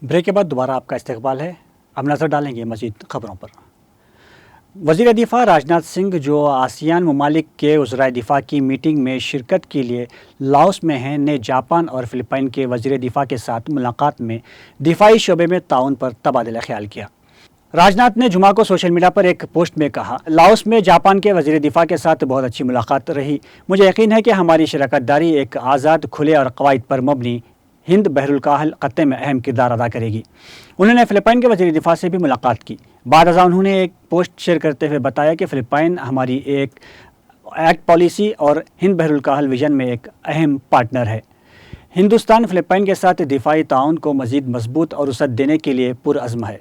Break کے بعد دوبارہ آپ کا استقبال ہے. اب نظر ڈالیں گے مزید خبروں پر. وزیر دفاع راجناتھ سنگھ جو آسیان ممالک کے وزرائے دفاع کی میٹنگ میں شرکت کے لیے لاؤس میں ہیں نے جاپان اور فلپائن کے وزیر دفاع کے ساتھ ملاقات میں دفاعی شعبے میں تعاون پر تبادلہ خیال کیا. راجناتھ نے جمعہ کو سوشل میڈیا پر ایک پوسٹ میں کہا، لاؤس میں جاپان کے وزیر دفاع کے ساتھ بہت اچھی ملاقات رہی. مجھے یقین ہے کہ ہماری شراکت داری ایک آزاد، کھلے اور قواعد پر مبنی ہند بحر الکاہل خطے میں اہم کردار ادا کرے گی. انہوں نے فلپائن کے وزیر دفاع سے بھی ملاقات کی. بعد ازاں انہوں نے ایک پوسٹ شیئر کرتے ہوئے بتایا کہ فلپائن ہماری ایک ایکٹ پالیسی اور ہند بحر الکاہل ویژن میں ایک اہم پارٹنر ہے. ہندوستان فلپائن کے ساتھ دفاعی تعاون کو مزید مضبوط اور وسعت دینے کے لیے پرعزم ہے.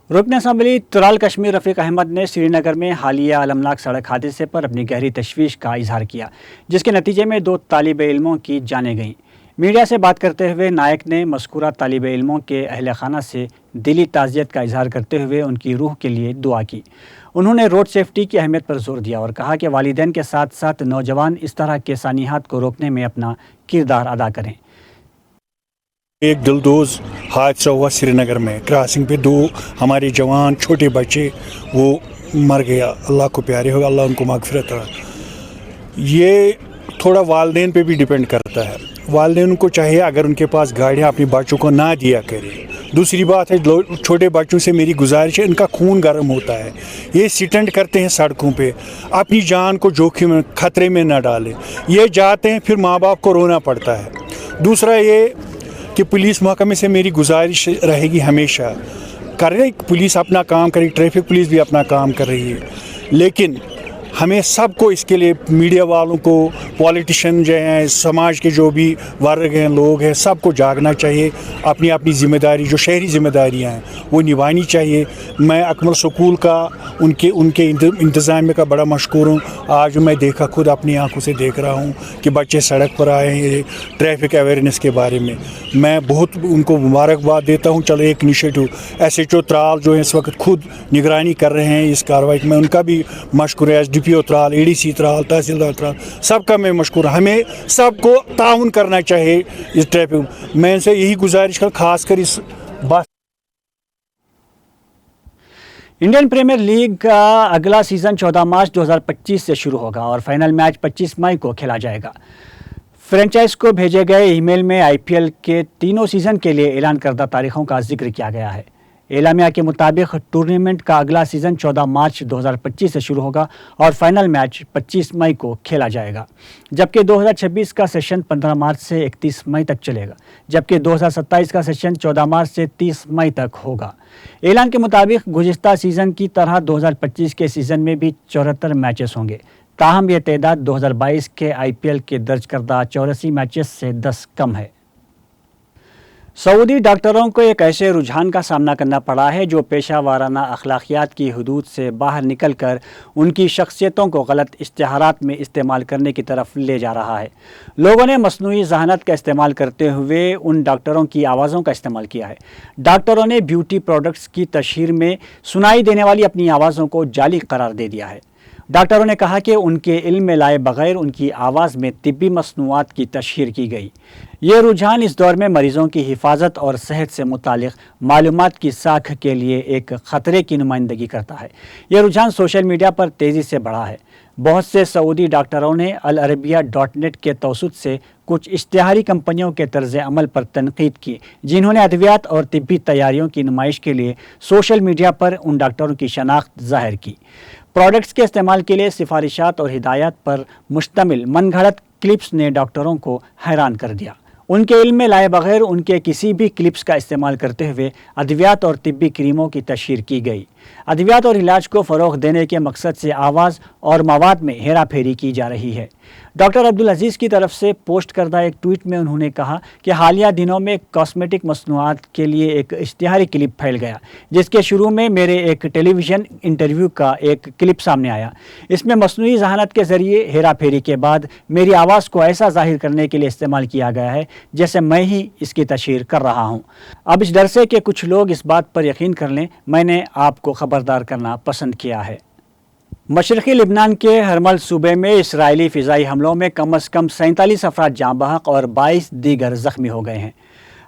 رکن اسمبلی ترال کشمیر رفیق احمد نے سری نگر میں حالیہ المناک سڑک حادثے پر اپنی گہری تشویش کا اظہار کیا، جس کے نتیجے میں 2 طالب علموں کی جانیں گئیں. میڈیا سے بات کرتے ہوئے نائک نے مذکورہ طالب علموں کے اہل خانہ سے دلی تعزیت کا اظہار کرتے ہوئے ان کی روح کے لیے دعا کی. انہوں نے روڈ سیفٹی کی اہمیت پر زور دیا اور کہا کہ والدین کے ساتھ ساتھ نوجوان اس طرح کے سانحات کو روکنے میں اپنا کردار ادا کریں. ایک دلدوز حادثہ ہوا سری نگر میں، کراسنگ پہ 2 ہمارے جوان چھوٹے بچے وہ مر گیا. اللہ کو پیارے ہوگا، اللہ ان کو مغفرت ہے. یہ تھوڑا والدین پہ بھی ڈیپینڈ کرتا ہے. والدین کو چاہیے اگر ان کے پاس گاڑیاں اپنے بچوں کو نہ دیا کرے. دوسری بات ہے چھوٹے بچوں سے میری گزارش ہے، ان کا خون گرم ہوتا ہے، یہ سٹنٹ کرتے ہیں سڑکوں پہ، اپنی جان کو جوخم میں خطرے میں نہ ڈالیں. یہ جاتے ہیں پھر ماں باپ کو رونا پڑتا ہے. دوسرا یہ کہ پولیس محکمے سے میری گزارش رہے گی ہمیشہ، کرے پولیس اپنا کام کرے، ٹریفک پولیس بھی اپنا کام کر رہی ہے، لیکن ہمیں سب کو اس کے لیے میڈیا والوں کو، پولیٹیشین جو ہیں، سماج کے جو بھی ورگ ہیں، لوگ ہیں، سب کو جاگنا چاہیے. اپنی اپنی ذمہ داری جو شہری ذمہ داریاں ہیں وہ نبھانی چاہیے. میں اکمل سکول کا ان کے انتظامیہ کا بڑا مشکور ہوں. آج میں دیکھا، خود اپنی آنکھوں سے دیکھ رہا ہوں کہ بچے سڑک پر آئے ہیں ٹریفک اویئرنیس کے بارے میں. میں بہت ان کو مبارکباد دیتا ہوں. چلو ایک انیشیٹو SHO ترال جو ہے اس وقت خود نگرانی کر رہے ہیں اس کارروائی میں، ان کا بھی مشکور ہے. DPO ترال، ADC ترال، تحصیلدار ترال، سب کا میں مشکور ہوں. ہمیں سب کو تعاون کرنا چاہیے اس ٹریفک. میں ان سے یہی گزارش کر، خاص کر اس بات. انڈین پریمیئر لیگ کا اگلا سیزن 14 مارچ 2025 سے شروع ہوگا اور فائنل میچ 25 مئی کو کھیلا جائے گا. فرنچائز کو بھیجے گئے ای میل میں IPL کے تینوں سیزن کے لیے اعلان کردہ تاریخوں کا ذکر کیا گیا ہے. اعلامیہ کے مطابق ٹورنامنٹ کا اگلا سیزن 14 مارچ 2025 سے شروع ہوگا اور فائنل میچ 25 مئی کو کھیلا جائے گا، جبکہ 2026 کا سیشن 15 مارچ سے 31 مئی تک چلے گا، جبکہ 2027 کا سیشن 14 مارچ سے 30 مئی تک ہوگا. اعلان کے مطابق گزشتہ سیزن کی طرح 2025 کے سیزن میں بھی 74 میچز ہوں گے. تاہم یہ تعداد 2022 کے IPL کے درج کردہ 84 میچز سے 10 کم ہے. سعودی ڈاکٹروں کو ایک ایسے رجحان کا سامنا کرنا پڑا ہے جو پیشہ وارانہ اخلاقیات کی حدود سے باہر نکل کر ان کی شخصیتوں کو غلط اشتہارات میں استعمال کرنے کی طرف لے جا رہا ہے. لوگوں نے مصنوعی ذہانت کا استعمال کرتے ہوئے ان ڈاکٹروں کی آوازوں کا استعمال کیا ہے. ڈاکٹروں نے بیوٹی پروڈکٹس کی تشہیر میں سنائی دینے والی اپنی آوازوں کو جعلی قرار دے دیا ہے. ڈاکٹروں نے کہا کہ ان کے علم میں لائے بغیر ان کی آواز میں طبی مصنوعات کی تشہیر کی گئی. یہ رجحان اس دور میں مریضوں کی حفاظت اور صحت سے متعلق معلومات کی ساکھ کے لیے ایک خطرے کی نمائندگی کرتا ہے. یہ رجحان سوشل میڈیا پر تیزی سے بڑھا ہے. بہت سے سعودی ڈاکٹروں نے العربیہ.net کے توسط سے کچھ اشتہاری کمپنیوں کے طرز عمل پر تنقید کی، جنہوں نے ادویات اور طبی تیاریوں کی نمائش کے لیے سوشل میڈیا پر ان ڈاکٹروں کی شناخت ظاہر کی. پروڈکٹس کے استعمال کے لیے سفارشات اور ہدایات پر مشتمل من گھڑت کلپس نے ڈاکٹروں کو حیران کر دیا. ان کے علم میں لائے بغیر ان کے کسی بھی کلپس کا استعمال کرتے ہوئے ادویات اور طبی کریموں کی تشہیر کی گئی. ادویات اور علاج کو فروغ دینے کے مقصد سے آواز اور مواد میں ہیرا پھیری کی جا رہی ہے. ڈاکٹر عبدالعزیز کی طرف سے پوسٹ کردہ ایک ٹویٹ میں انہوں نے کہا کہ حالیہ دنوں میں کاسمیٹک مصنوعات کے لیے ایک اشتہاری کلپ پھیل گیا، جس کے شروع میں میرے ایک ٹیلی ویژن انٹرویو کا ایک کلپ سامنے آیا. اس میں مصنوعی ذہانت کے ذریعے ہیرا پھیری کے بعد میری آواز کو ایسا ظاہر کرنے کے لیے استعمال کیا گیا ہے جیسے میں ہی اس کی تشہیر کر رہا ہوں. اب اس ڈر سے کہ کچھ لوگ اس بات پر یقین کر لیں، میں نے آپ کو خبردار کرنا پسند کیا ہے. مشرقی لبنان کے ہرمل صوبے میں اسرائیلی فضائی حملوں میں کم از کم 47 افراد جاں بحق اور 22 دیگر زخمی ہو گئے ہیں.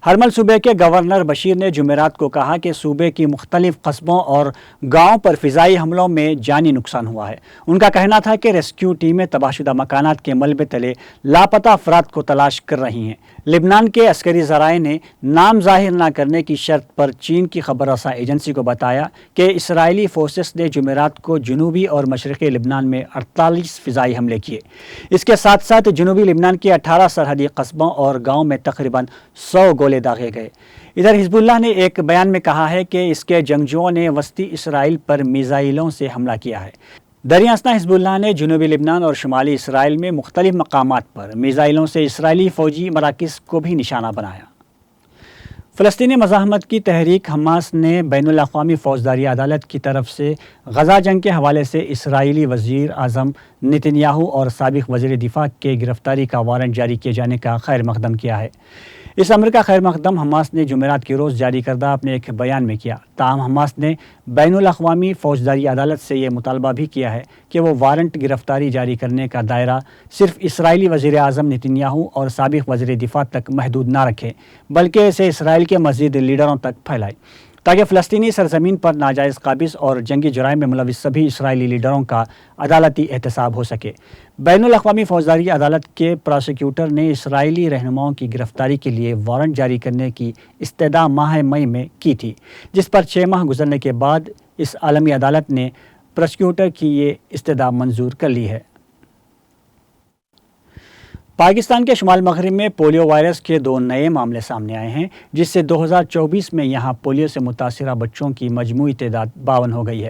ہرمل صوبے کے گورنر بشیر نے جمعرات کو کہا کہ صوبے کی مختلف قصبوں اور گاؤں پر فضائی حملوں میں جانی نقصان ہوا ہے۔ ان کا کہنا تھا کہ ریسکیو ٹیمیں تباہ شدہ مکانات کے ملبے تلے لاپتہ افراد کو تلاش کر رہی ہیں۔ لبنان کے عسکری ذرائع نے نام ظاہر نہ کرنے کی شرط پر چین کی خبر رساں ایجنسی کو بتایا کہ اسرائیلی فورسز نے جمعرات کو جنوبی اور مشرقی لبنان میں 48 فضائی حملے کیے۔ اس کے ساتھ ساتھ جنوبی لبنان کے 18 سرحدی قصبوں اور گاؤں میں تقریباً 100 گولے داغے گئے۔ ادھر حزب اللہ نے ایک بیان میں کہا ہے کہ اس کے جنگجوؤں نے وسطی اسرائیل پر میزائلوں سے حملہ کیا ہے۔ دریں اثنا حزب اللہ نے جنوبی لبنان اور شمالی اسرائیل میں مختلف مقامات پر میزائلوں سے اسرائیلی فوجی مراکز کو بھی نشانہ بنایا۔ فلسطینی مزاحمت کی تحریک حماس نے بین الاقوامی فوجداری عدالت کی طرف سے غزہ جنگ کے حوالے سے اسرائیلی وزیر اعظم نتنیاہو اور سابق وزیر دفاع کے گرفتاری کا وارنٹ جاری کیے جانے کا خیر مقدم کیا ہے۔ اس امر کا خیر مقدم حماس نے جمعرات کے روز جاری کردہ اپنے ایک بیان میں کیا۔ تاہم حماس نے بین الاقوامی فوجداری عدالت سے یہ مطالبہ بھی کیا ہے کہ وہ وارنٹ گرفتاری جاری کرنے کا دائرہ صرف اسرائیلی وزیر اعظم نتنیاہو اور سابق وزیر دفاع تک محدود نہ رکھے، بلکہ اسے اسرائیل کے مزید لیڈروں تک پھیلائے، تاکہ فلسطینی سرزمین پر ناجائز قابض اور جنگی جرائم میں ملوث سبھی اسرائیلی لیڈروں کا عدالتی احتساب ہو سکے۔ بین الاقوامی فوجداری عدالت کے پراسیکیوٹر نے اسرائیلی رہنماؤں کی گرفتاری کے لیے وارنٹ جاری کرنے کی استدعا ماہ مئی میں کی تھی، جس پر 6 ماہ گزرنے کے بعد اس عالمی عدالت نے پراسیکیوٹر کی یہ استدعا منظور کر لی ہے۔ پاکستان کے شمال مغرب میں پولیو وائرس کے 2 نئے معاملے سامنے آئے ہیں، جس سے 2024 میں یہاں پولیو سے متاثرہ بچوں کی مجموعی تعداد 52 ہو گئی ہے۔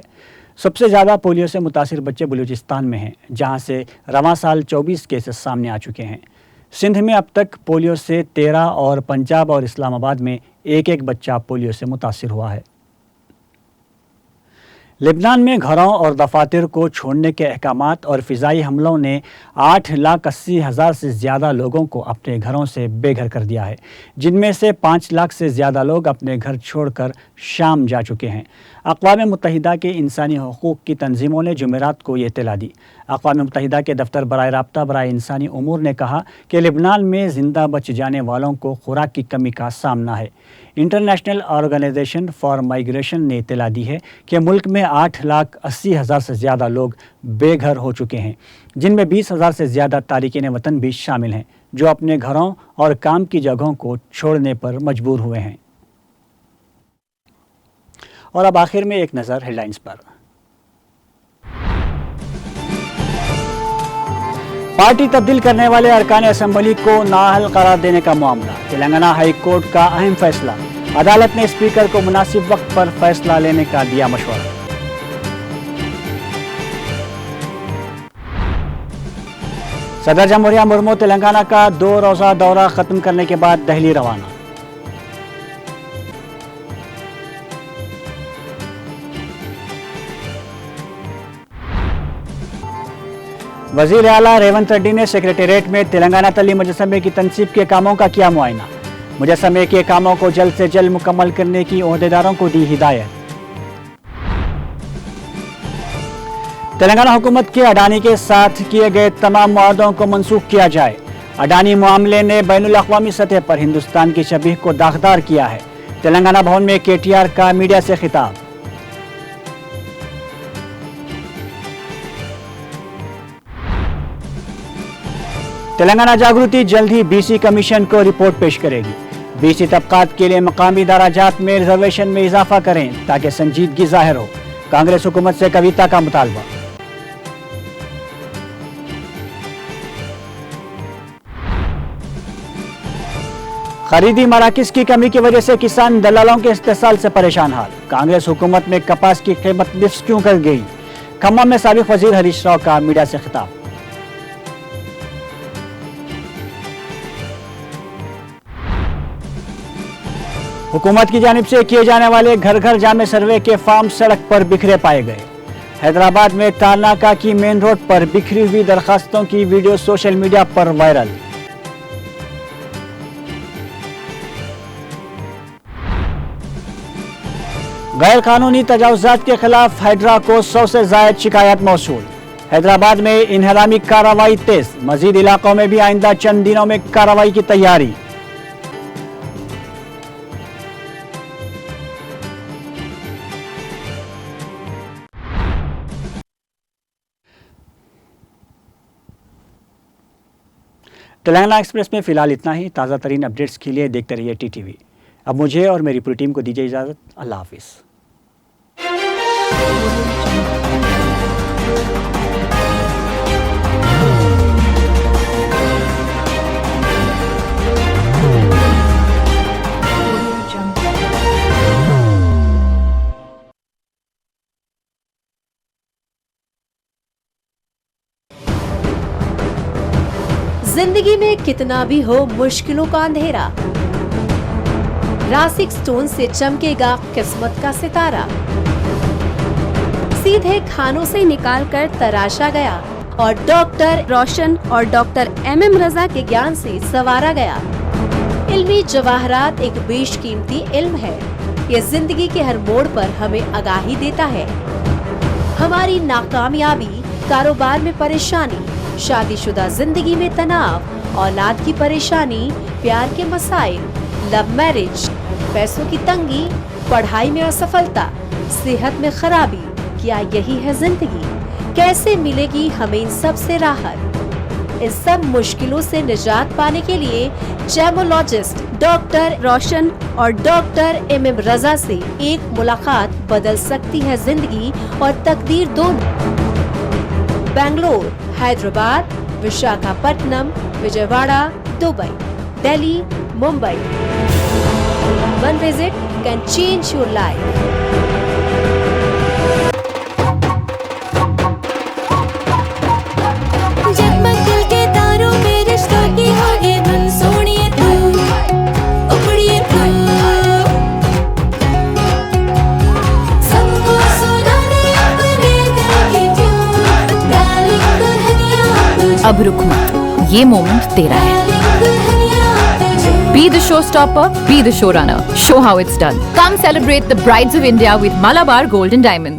سب سے زیادہ پولیو سے متاثر بچے بلوچستان میں ہیں، جہاں سے رواں سال 24 کیسز سامنے آ چکے ہیں۔ سندھ میں اب تک پولیو سے 13 اور پنجاب اور اسلام آباد میں ایک بچہ پولیو سے متاثر ہوا ہے۔ لبنان میں گھروں اور دفاتر کو چھوڑنے کے احکامات اور فضائی حملوں نے 8,80,000 سے زیادہ لوگوں کو اپنے گھروں سے بے گھر کر دیا ہے، جن میں سے 5 لاکھ سے زیادہ لوگ اپنے گھر چھوڑ کر شام جا چکے ہیں۔ اقوام متحدہ کے انسانی حقوق کی تنظیموں نے جمعرات کو یہ اطلاع دی۔ اقوام متحدہ کے دفتر برائے رابطہ برائے انسانی امور نے کہا کہ لبنان میں زندہ بچ جانے والوں کو خوراک کی کمی کا سامنا ہے۔ انٹرنیشنل آرگنائزیشن فار مائیگریشن نے اطلاع دی ہے کہ ملک میں 8,80,000 سے زیادہ لوگ بے گھر ہو چکے ہیں، جن میں 20,000 سے زیادہ تارکین وطن بھی شامل ہیں، جو اپنے گھروں اور کام کی جگہوں کو چھوڑنے پر مجبور ہوئے ہیں۔ اور اب آخر میں ایک نظر ہیڈ لائنز پر۔ پارٹی تبدیل کرنے والے ارکان اسمبلی کو نااہل قرار دینے کا معاملہ، تلنگانہ ہائی کورٹ کا اہم فیصلہ، عدالت نے اسپیکر کو مناسب وقت پر فیصلہ لینے کا دیا مشورہ۔ صدر جمہوریہ مرمو تلنگانہ کا 2 روزہ دورہ ختم کرنے کے بعد دہلی روانہ۔ وزیر اعلیٰ ریونت ریڈی نے سیکریٹریٹ میں تلنگانہ تعلیم مجسمے کی تنصیب کے کاموں کا کیا معائنہ، مجسمے کے کاموں کو جلد سے جلد مکمل کرنے کی عہدیداروں کو دی ہدایت۔ تلنگانہ حکومت کے اڈانی کے ساتھ کیے گئے تمام معاہدوں کو منسوخ کیا جائے، اڈانی معاملے نے بین الاقوامی سطح پر ہندوستان کی شبیہ کو داغدار کیا ہے۔ تلنگانہ بھون میں KTR کا میڈیا سے خطاب۔ تلنگانہ جاگرتی جلد ہی BC کمیشن کو رپورٹ پیش کرے گی۔ BC طبقات کے لیے مقامی دراجات میں ریزرویشن میں اضافہ کریں تاکہ سنجیدگی ظاہر ہو، کانگریس حکومت سے کویتا کا مطالبہ۔ خریدی مراکز کی کمی کی وجہ سے کسان دلالوں کے استحصال سے پریشان حال، کانگریس حکومت میں کپاس کی قیمت نصف کیوں کر گئی؟ کھمم میں سابق وزیر ہریش راؤ کا میڈیا سے خطاب۔ حکومت کی جانب سے کیے جانے والے گھر گھر جامع سروے کے فارم سڑک پر بکھرے پائے گئے۔ حیدرآباد میں تالناکا کی مین روڈ پر بکھری ہوئی درخواستوں کی ویڈیو سوشل میڈیا پر وائرل۔ غیر قانونی تجاوزات کے خلاف ہائیڈرا کو 100 سے زائد شکایات موصول۔ حیدرآباد میں انہدامی کارروائی تیز، مزید علاقوں میں بھی آئندہ چند دنوں میں کارروائی کی تیاری۔ تلنگانہ ایکسپریس میں فی الحال اتنا ہی. تازہ ترین اپڈیٹس کے لیے دیکھتے رہیے TTV. اب مجھے اور میری پوری ٹیم کو دیجیے اجازت. اللہ حافظ. زندگی میں کتنا بھی ہو مشکلوں کا اندھیرا، راسک سٹون سے چمکے گا قسمت کا ستارہ. سیدھے کھانوں سے نکال کر تراشا گیا اور ڈاکٹر روشن اور ڈاکٹر MM رضا کے گیان سے سنوارا گیا. علمی جواہرات ایک بیش قیمتی علم ہے. یہ زندگی کے ہر موڑ پر ہمیں آگاہی دیتا ہے. ہماری ناکامیابی، کاروبار میں پریشانی، شادی شدہ زندگی میں تناؤ، اولاد کی پریشانی، پیار کے مسائل، لو میرج، پیسوں کی تنگی، پڑھائی میں اسفلتا، صحت میں خرابی، کیا یہی ہے زندگی؟ کیسے ملے گی ہمیں ان سب سے راحت؟ ان سب مشکلوں سے نجات پانے کے لیے جیمولوجسٹ ڈاکٹر روشن اور ڈاکٹر MM رضا سے ایک ملاقات بدل سکتی ہے زندگی اور تقدیر دونوں. Bangalore, Hyderabad, Visakhapatnam, Vijayawada, Dubai, Delhi, Mumbai. One visit can change your life. جگمگ دل کے تاروں میں رشتوں کی ہوگی دھن، سونیے تو اپڑیے تو سب کو سنانے اپنے دل کی ٹیون. ڈارلنگ دلہنیا اب رک مت، یہ مومنٹ تیرا ہے. Be the showstopper, be the showrunner. Show how it's done. Come celebrate the Brides of India with Malabar Gold and Diamonds.